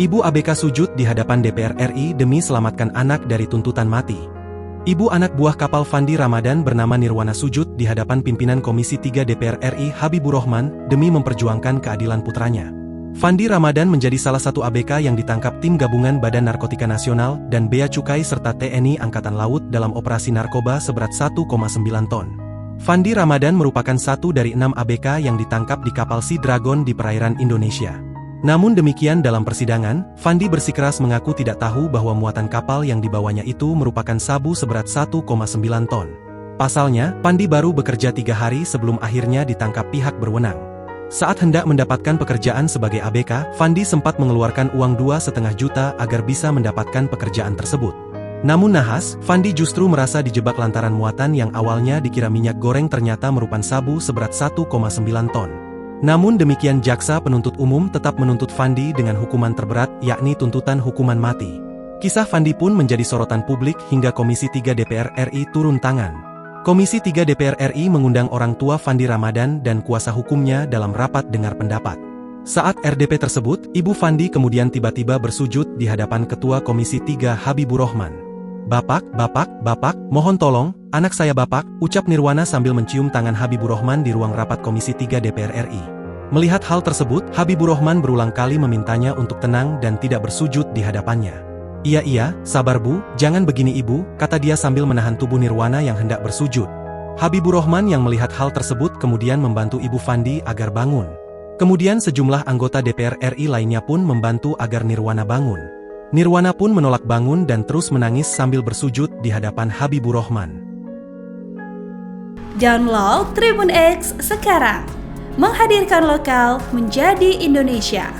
Ibu ABK sujud di hadapan DPR RI demi selamatkan anak dari tuntutan mati. Ibu anak buah kapal Fandi Ramadan bernama Nirwana sujud di hadapan pimpinan Komisi 3 DPR RI Habibur Rahman demi memperjuangkan keadilan putranya. Fandi Ramadan menjadi salah satu ABK yang ditangkap tim gabungan Badan Narkotika Nasional dan Bea Cukai serta TNI Angkatan Laut dalam operasi narkoba seberat 1,9 ton. Fandi Ramadan merupakan satu dari 6 ABK yang ditangkap di kapal Sea Dragon di perairan Indonesia. Namun demikian dalam persidangan, Fandi bersikeras mengaku tidak tahu bahwa muatan kapal yang dibawanya itu merupakan sabu seberat 1,9 ton. Pasalnya, Fandi baru bekerja 3 hari sebelum akhirnya ditangkap pihak berwenang. Saat hendak mendapatkan pekerjaan sebagai ABK, Fandi sempat mengeluarkan uang 2,5 juta agar bisa mendapatkan pekerjaan tersebut. Namun nahas, Fandi justru merasa dijebak lantaran muatan yang awalnya dikira minyak goreng ternyata merupakan sabu seberat 1,9 ton. Namun demikian jaksa penuntut umum tetap menuntut Fandi dengan hukuman terberat yakni tuntutan hukuman mati. Kisah Fandi pun menjadi sorotan publik hingga Komisi 3 DPR RI turun tangan. Komisi 3 DPR RI mengundang orang tua Fandi Ramadan dan kuasa hukumnya dalam rapat dengar pendapat. Saat RDP tersebut, Ibu Fandi kemudian tiba-tiba bersujud di hadapan Ketua Komisi 3 Habibur Rahman. "Bapak, mohon tolong, anak saya Bapak," ucap Nirwana sambil mencium tangan Habibur Rahman di ruang rapat Komisi 3 DPR RI. Melihat hal tersebut, Habibur Rahman berulang kali memintanya untuk tenang dan tidak bersujud di hadapannya. Iya, sabar Bu, jangan begini Ibu," kata dia sambil menahan tubuh Nirwana yang hendak bersujud. Habibur Rahman yang melihat hal tersebut kemudian membantu Ibu Fandi agar bangun. Kemudian sejumlah anggota DPR RI lainnya pun membantu agar Nirwana bangun. Nirwana pun menolak bangun dan terus menangis sambil bersujud di hadapan Habibur Rahman. Download Tribun X sekarang, menghadirkan lokal menjadi Indonesia.